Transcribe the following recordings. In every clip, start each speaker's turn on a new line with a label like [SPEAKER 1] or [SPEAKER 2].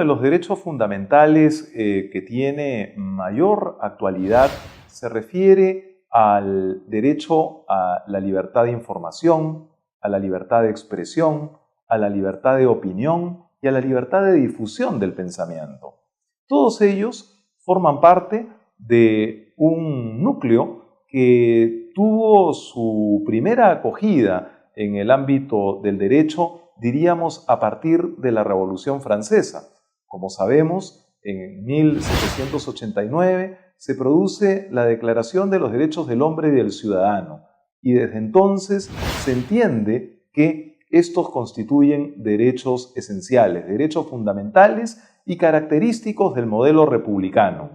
[SPEAKER 1] de los derechos fundamentales que tiene mayor actualidad se refiere al derecho a la libertad de información, a la libertad de expresión, a la libertad de opinión y a la libertad de difusión del pensamiento. Todos ellos forman parte de un núcleo que tuvo su primera acogida en el ámbito del derecho, diríamos, a partir de la Revolución Francesa. Como sabemos, en 1789 se produce la Declaración de los Derechos del Hombre y del Ciudadano, y desde entonces se entiende que estos constituyen derechos esenciales, derechos fundamentales y característicos del modelo republicano.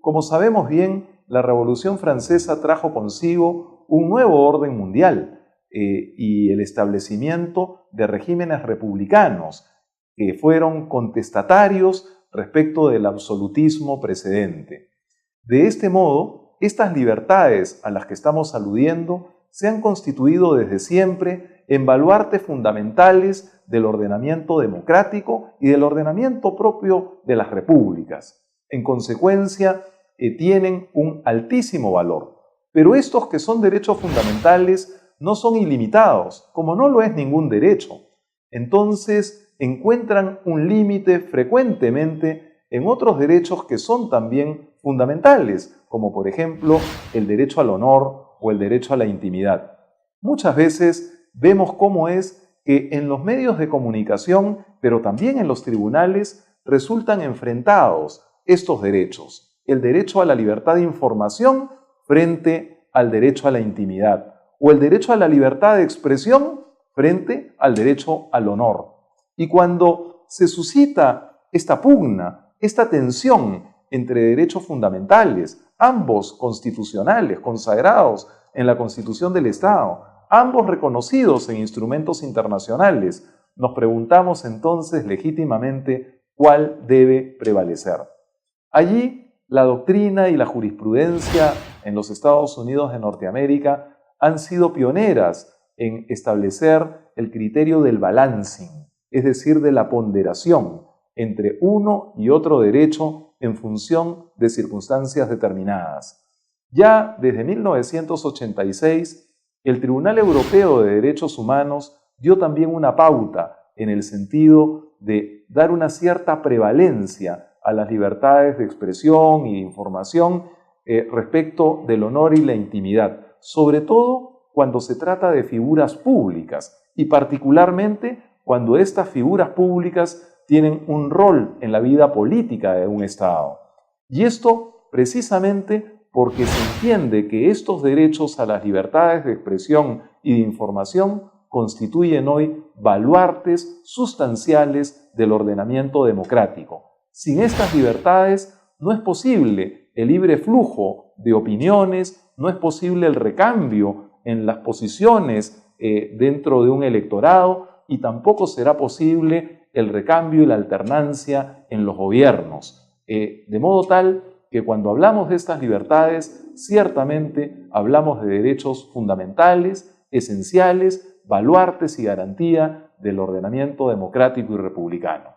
[SPEAKER 1] Como sabemos bien, la Revolución Francesa trajo consigo un nuevo orden mundial y el establecimiento de regímenes republicanos que fueron contestatarios respecto del absolutismo precedente. De este modo, estas libertades a las que estamos aludiendo se han constituido desde siempre en baluartes fundamentales del ordenamiento democrático y del ordenamiento propio de las repúblicas. En consecuencia, tienen un altísimo valor. Pero estos que son derechos fundamentales no son ilimitados, como no lo es ningún derecho. Entonces, encuentran un límite frecuentemente en otros derechos que son también fundamentales, como por ejemplo el derecho al honor o el derecho a la intimidad. Muchas veces vemos cómo es que en los medios de comunicación, pero también en los tribunales, resultan enfrentados estos derechos. El derecho a la libertad de información frente al derecho a la intimidad, o el derecho a la libertad de expresión frente al derecho al honor. Y cuando se suscita esta pugna, esta tensión entre derechos fundamentales, ambos constitucionales, consagrados en la Constitución del Estado, ambos reconocidos en instrumentos internacionales, nos preguntamos entonces legítimamente cuál debe prevalecer. Allí, la doctrina y la jurisprudencia en los Estados Unidos de Norteamérica han sido pioneras en establecer el criterio del balancing, es decir, de la ponderación entre uno y otro derecho en función de circunstancias determinadas. Ya desde 1986, el Tribunal Europeo de Derechos Humanos dio también una pauta en el sentido de dar una cierta prevalencia a las libertades de expresión y de información respecto del honor y la intimidad, sobre todo cuando se trata de figuras públicas y particularmente cuando estas figuras públicas tienen un rol en la vida política de un Estado. Y esto precisamente porque se entiende que estos derechos a las libertades de expresión y de información constituyen hoy baluartes sustanciales del ordenamiento democrático. Sin estas libertades no es posible el libre flujo de opiniones, no es posible el recambio en las posiciones dentro de un electorado y tampoco será posible el recambio y la alternancia en los gobiernos. De modo tal que cuando hablamos de estas libertades, ciertamente hablamos de derechos fundamentales, esenciales, baluartes y garantía del ordenamiento democrático y republicano.